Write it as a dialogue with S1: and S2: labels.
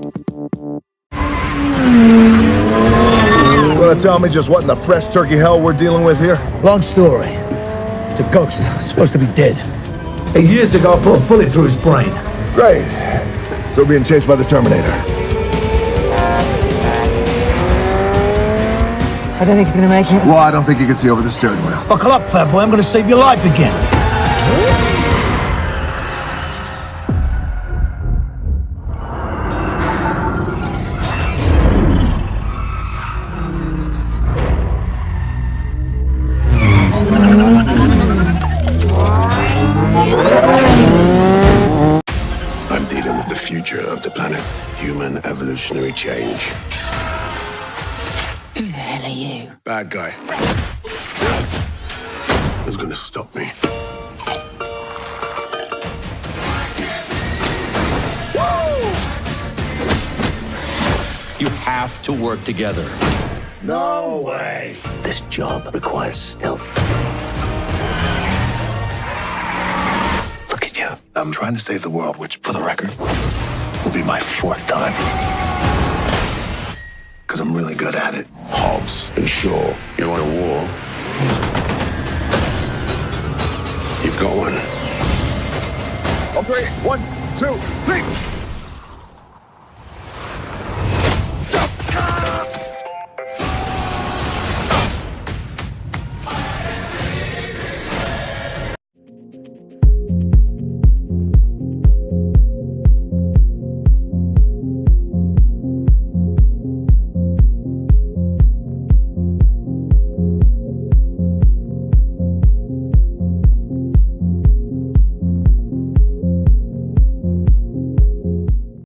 S1: You wanna tell me just what in the fresh turkey hell we're dealing with here?
S2: Long story. It's a ghost. Supposed to be dead.
S3: 8 years ago, I put a bullet through his brain.
S1: Great. So being chased by the Terminator.
S4: I don't think he's gonna make it.
S1: Well, I don't think you can see over the steering wheel.
S2: Buckle up, fat boy. I'm gonna save your life again.
S5: I'm dealing with the future of the planet. Human evolutionary change.
S4: Who the hell are you?
S5: Bad guy. Who's gonna stop me?
S6: You have to work together.
S5: No way!
S3: This job requires stealth.
S5: Look at you. I'm trying to save the world, which, for the record, will be my 4th time. Because I'm really good at it. Hobbs and Shaw, you want a war? You've got one.
S1: On three. 1, 2, 3.